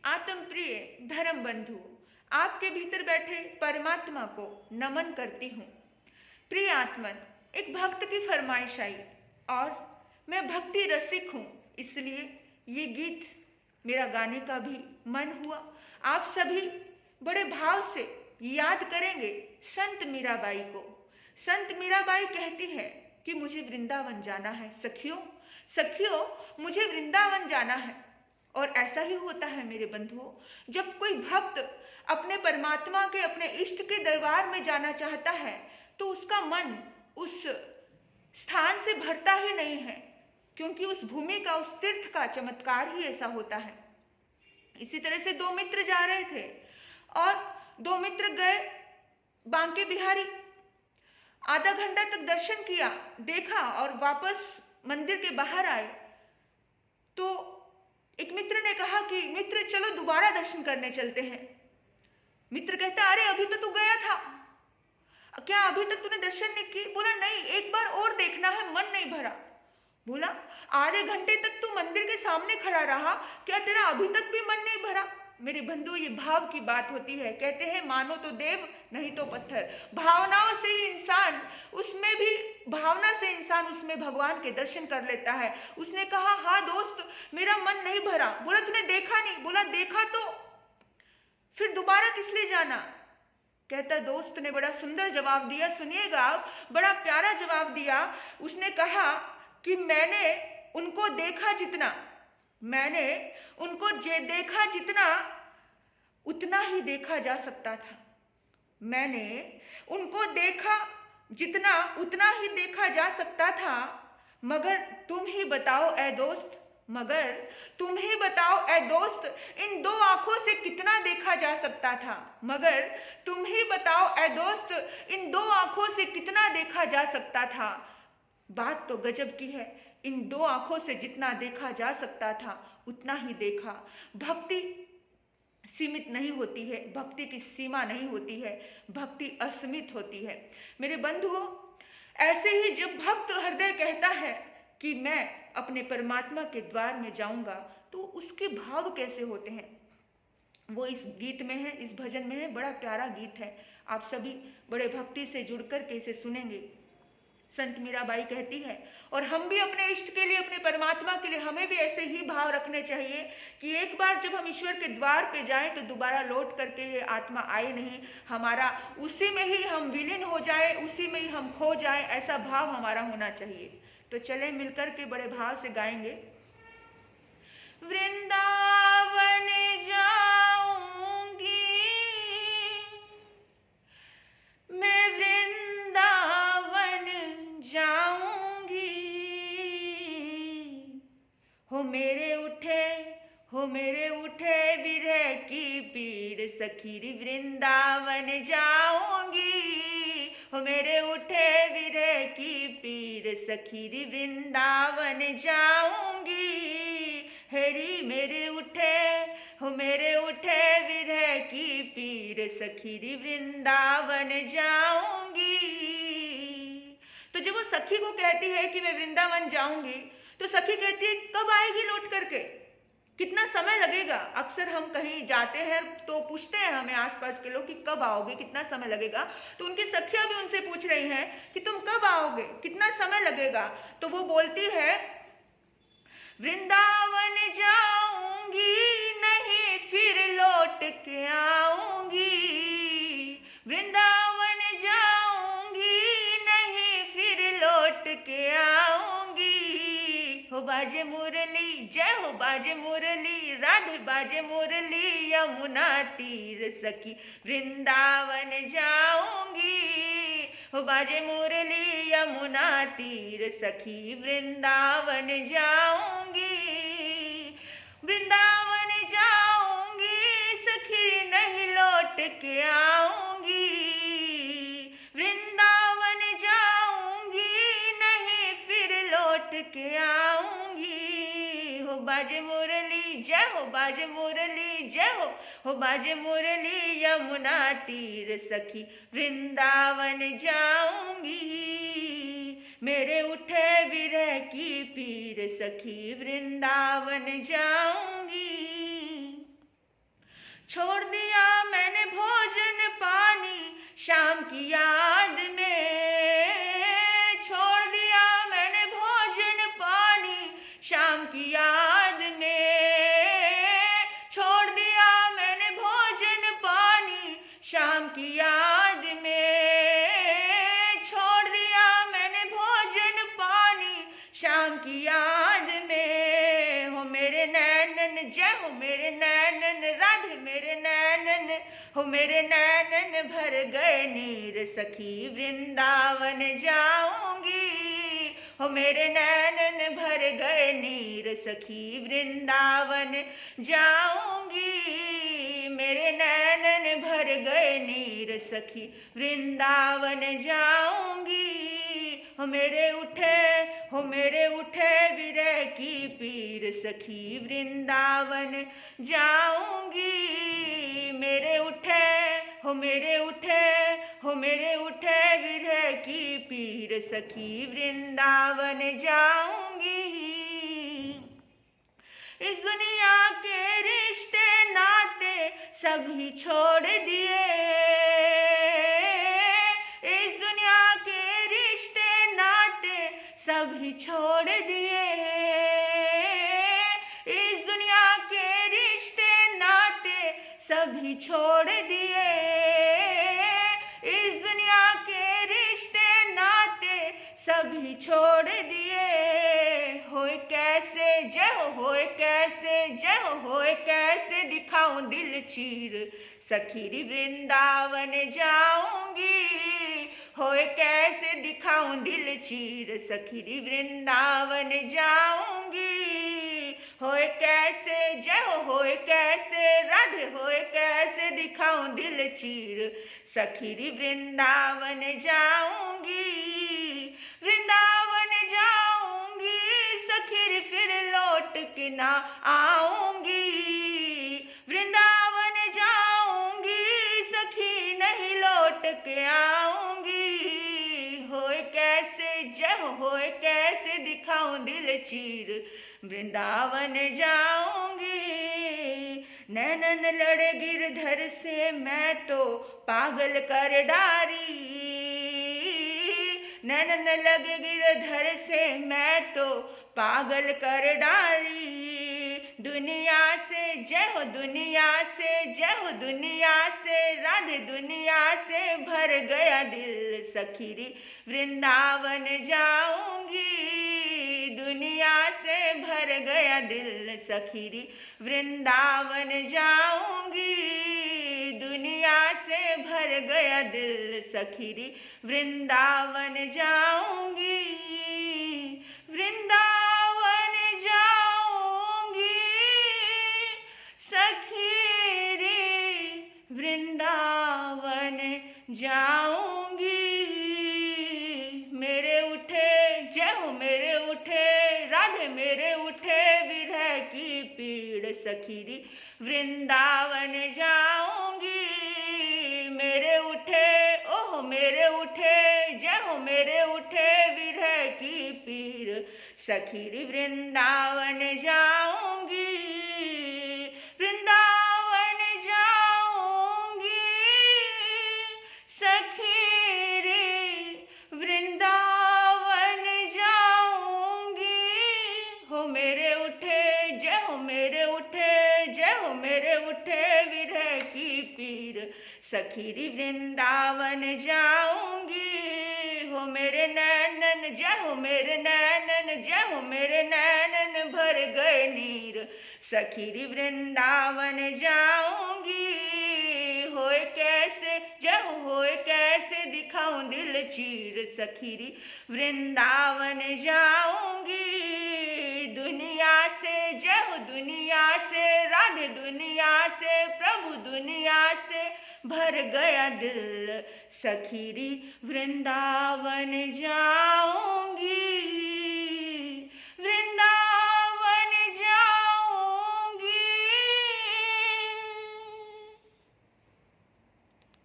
आत्म प्रिय धर्म बंधु, आपके भीतर बैठे परमात्मा को नमन करती हूँ। प्रिय आत्मन, एक भक्त की फरमाइश आई और मैं भक्ति रसिक हूँ, इसलिए ये गीत मेरा गाने का भी मन हुआ। आप सभी बड़े भाव से याद करेंगे संत मीराबाई को। संत मीराबाई कहती है कि मुझे वृंदावन जाना है। सखियों सखियों, मुझे वृंदावन जाना है। और ऐसा ही होता है मेरे बंधुओं, जब कोई भक्त अपने परमात्मा के, अपने इष्ट के दरबार में जाना चाहता है तो उसका मन उस स्थान से भरता ही नहीं है, क्योंकि उस भूमि का, उस तीर्थ का चमत्कार ही ऐसा होता है। इसी तरह से दो मित्र जा रहे थे और दो मित्र गए बांके बिहारी। आधा घंटा तक दर्शन किया, देखा और वापस मंदिर के बाहर आए तो एक मित्र ने कहा कि मित्र चलो दोबारा दर्शन करने चलते हैं। मित्र कहता, अरे अभी तो तू गया था, क्या अभी तक तूने दर्शन नहीं किए? बोला नहीं, एक बार और देखना है, मन नहीं भरा। बोला आधे घंटे तक तू मंदिर के सामने खड़ा रहा, क्या तेरा अभी तक भी मन नहीं भरा? मेरे बंधु, ये भाव की बात होती है। कहते हैं मानो तो देव नहीं तो पत्थर। भावनाओं से ही इंसान, उसमें भी भावना से इंसान उसमें भगवान के दर्शन कर लेता है। उसने कहा हाँ दोस्त, मेरा मन नहीं भरा। बोला तूने देखा नहीं? बोला देखा तो फिर दोबारा किस लिए जाना? कहता दोस्त ने बड़ा सुंदर जवाब दिया, सुनिएगा आप, बड़ा प्यारा जवाब दिया। उसने कहा कि मैंने उनको देखा जितना, मैंने उनको देखा जितना, उतना ही देखा जा सकता था। मैंने उनको देखा जितना, उतना ही देखा जा सकता था। मगर तुम ही बताओ ऐ दोस्त, मगर तुम ही बताओ ऐ दोस्त, इन दो आंखों से कितना देखा जा सकता था। मगर तुम ही बताओ ऐ दोस्त, इन दो आंखों से कितना देखा जा सकता था। बात तो गजब की है, इन दो आंखों से जितना देखा जा सकता था उतना ही देखा। भक्ति सीमित नहीं होती है, भक्ति की सीमा नहीं होती है, भक्ति असीमित होती है। मेरे बंधुओं, ऐसे ही जब भक्त हृदय कहता है कि मैं अपने परमात्मा के द्वार में जाऊंगा, तो उसके भाव कैसे होते हैं वो इस गीत में है, इस भजन में है। बड़ा प्यारा गीत है, आप सभी बड़े भक्ति से जुड़ कर के इसे सुनेंगे। संत मीराबाई कहती है, और हम भी अपने इष्ट के लिए, अपने परमात्मा के लिए, हमें भी ऐसे ही भाव रखने चाहिए कि एक बार जब हम ईश्वर के द्वार पे जाएं तो दोबारा लौट करके ये आत्मा आए नहीं, हमारा उसी में ही हम विलीन हो जाए, उसी में ही हम खो जाए, ऐसा भाव हमारा होना चाहिए। तो चलें मिलकर के बड़े भाव से गाएंगे। वृंदावन जाऊंगी मैं, वृंदावन जाऊंगी, हो मेरे उठे विरह की पीड़, सखीरी वृंदावन जाऊंगी। हो मेरे उठे विरह की पीड़, सखीरी वृंदावन जाऊंगी। हरी मेरे उठे, हो मेरे उठे विरह की पीड़, सखीरी वृंदावन जाऊंगी। तो जब वो सखी को कहती है कि मैं वृंदावन जाऊंगी, तो सखी कहती है कब आएगी लौट करके, कितना समय लगेगा? अक्सर हम कहीं जाते हैं तो पूछते हैं हमें आसपास के लोग कि कब आओगे, कितना समय लगेगा। तो उनकी सखियां भी उनसे पूछ रही हैं कि तुम कब आओगे, कितना समय लगेगा? तो वो बोलती है वृंदावन जाऊंगी नहीं फिर लौट के आऊंगी, वृंदावन जाऊंगी नहीं फिर लौट के आऊंगी। हो बाजे मुरली, जय हो बाजे मुरली, राधे बाजे मुरली, यमुना तीर सखी वृंदावन जाऊंगी। हो बाजे मुरली यमुना तीर सखी वृंदावन जाऊंगी। वृंदावन जाऊंगी सखी नहीं लौट के आऊंगी, वृंदावन जाऊंगी नहीं फिर लौट के आऊंगी। हो बाजे मुरली, जय हो बाजे मुरली, जय हो बाजे मुरली, यमुना तीर सखी वृंदावन जाऊंगी। मेरे उठे विरह की पीर, सखी वृंदावन जाऊंगी। शाम की याद में छोड़ दिया मैंने भोजन पानी, शाम की याद में छोड़ दिया मैंने भोजन पानी, शाम की याद में छोड़ दिया मैंने भोजन पानी, शाम की याद में। हो मेरे नैनन जय हो मेरे नैनन, राधे मेरे नैनन, हो मेरे नैनन भर गए नीर, सखी वृंदावन जाऊंगी। हो मेरे नैनन भर गए नीर, सखी वृंदावन जाऊंगी। मेरे नैनन भर गए नीर, सखी वृंदावन जाऊंगी। हो मेरे उठे विरह की पीर, सखी वृंदावन जाऊंगी। मेरे उठे विरह की पीर, सखी वृंदावन जाऊंगी। इस दुनिया के रिश्ते नाते सभी छोड़ दिए, इस दुनिया के रिश्ते नाते सभी छोड़ दिए, इस दुनिया के रिश्ते नाते सभी छोड़ दिए, इस दुनिया के रिश्ते नाते सभी छोड़ दिए। होए कैसे जय हो, होए कैसे जय हो, होए कैसे दिखाऊं दिल चीर, सखी वृंदावन जाऊंगी। होए कैसे दिखाऊं दिल चीर, सखी वृंदावन जाऊंगी। होए कैसे जय हो, होए कैसे राधे, होए कैसे दिखाऊं दिल चीर, सखी वृंदावन जाऊंगी। वृंदावन जाऊंगी सखी, फिर लौट के ना आऊंगी। वृंदावन जाऊंगी सखी, नहीं लौट के आऊंगी। होए कैसे जय हो, होए कैसे दिखाऊं दिल चीर, वृंदावन जाऊंगी। नैनन लड़े गिरधर से मैं तो पागल कर डारी, नैनन लगे गिरधर से मैं तो पागल कर डाली। दुनिया से जय हो, दुनिया से जय हो, दुनिया से राधे, दुनिया से भर गया दिल, सखी वृंदावन जाऊंगी। दुनिया से भर गया दिल, सखी वृंदावन जाऊंगी। दुनिया से भर गया दिल, सखी वृंदावन जाऊंगी। वृंदावन जाऊंगी सखी वृंदावन जाऊंगी। मेरे उठे जय हो, मेरे उठे राधे, मेरे उठे विरह की पीड़, सखी वृंदावन जाऊंगी। मेरे उठे ओह मेरे उठे जय हो, मेरे उठे विरह की पीर, सखी वृंदावन जाऊंगी। वृंदावन जाऊंगी सखी वृंदावन जाऊंगी। हो मेरे उठे जय हो, मेरे उठे जय हो, मेरे उठे विरह की पीर, सखी वृंदावन जाऊंगी। हो मेरे नैनन जय हो, मेरे नैनन जय हो, मेरे नैनन भर गए नीर, सखी वृंदावन जाऊंगी। होए कैसे जय हो, होए कैसे दिखाऊं दिल चीर, सखी वृंदावन जाऊंगी। दुनिया से जय हो, दुनिया से राधे, दुनिया से प्रभु, दुनिया से भर गया दिल, सखी वृंदावन जा